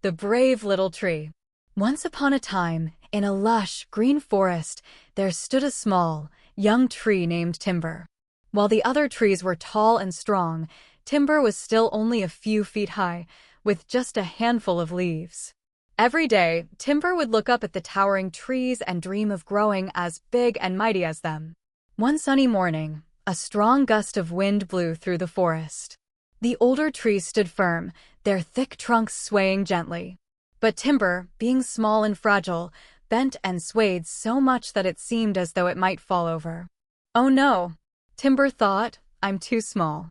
The brave little tree. Once upon a time, in a lush, green forest, there stood a small, young tree named Timber. While the other trees were tall and strong, Timber was still only a few feet high, with just a handful of leaves. Every day, Timber would look up at the towering trees and dream of growing as big and mighty as them. One sunny morning, a strong gust of wind blew through the forest. The older trees stood firm, their thick trunks swaying gently. But Timber, being small and fragile, bent and swayed so much that it seemed as though it might fall over. "Oh no," Timber thought, "I'm too small.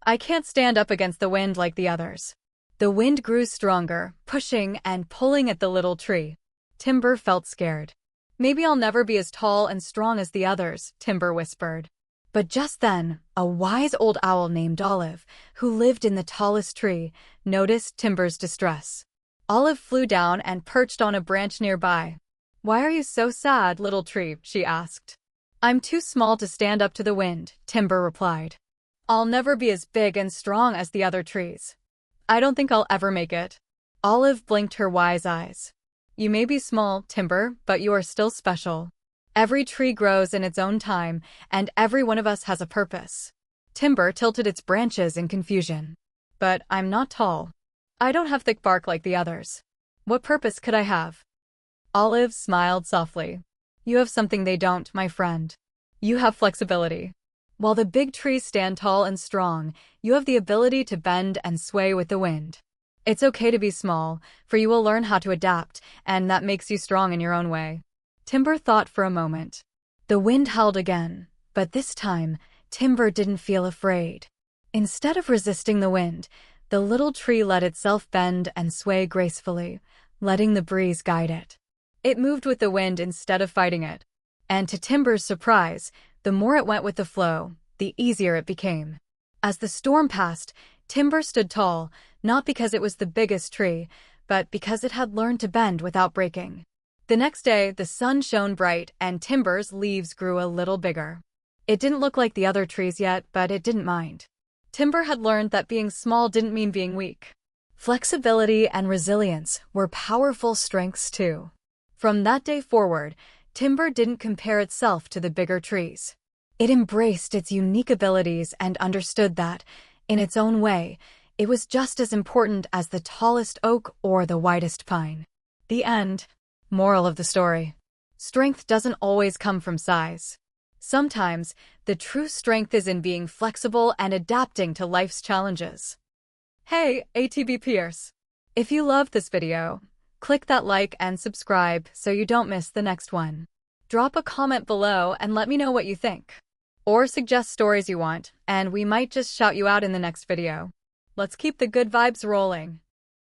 I can't stand up against the wind like the others." The wind grew stronger, pushing and pulling at the little tree. Timber felt scared. "Maybe I'll never be as tall and strong as the others," Timber whispered. But just then, a wise old owl named Olive, who lived in the tallest tree, noticed Timber's distress. Olive flew down and perched on a branch nearby. "Why are you so sad, little tree?" she asked. "I'm too small to stand up to the wind," Timber replied. "I'll never be as big and strong as the other trees. I don't think I'll ever make it." Olive blinked her wise eyes. "You may be small, Timber, but you are still special. Every tree grows in its own time, and every one of us has a purpose." Timber tilted its branches in confusion. "But I'm not tall. I don't have thick bark like the others. What purpose could I have?" Olive smiled softly. "You have something they don't, my friend. You have flexibility. While the big trees stand tall and strong, you have the ability to bend and sway with the wind. It's okay to be small, for you will learn how to adapt, and that makes you strong in your own way." Timber thought for a moment. The wind howled again, but this time, Timber didn't feel afraid. Instead of resisting the wind, the little tree let itself bend and sway gracefully, letting the breeze guide it. It moved with the wind instead of fighting it. And to Timber's surprise, the more it went with the flow, the easier it became. As the storm passed, Timber stood tall, not because it was the biggest tree, but because it had learned to bend without breaking. The next day, the sun shone bright and Timber's leaves grew a little bigger. It didn't look like the other trees yet, but it didn't mind. Timber had learned that being small didn't mean being weak. Flexibility and resilience were powerful strengths too. From that day forward, Timber didn't compare itself to the bigger trees. It embraced its unique abilities and understood that, in its own way, it was just as important as the tallest oak or the widest pine. The end. Moral of the story. Strength doesn't always come from size. Sometimes, the true strength is in being flexible and adapting to life's challenges. Hey, ATB Pierce! If you loved this video, click that like and subscribe so you don't miss the next one. Drop a comment below and let me know what you think. Or suggest stories you want, and we might just shout you out in the next video. Let's keep the good vibes rolling.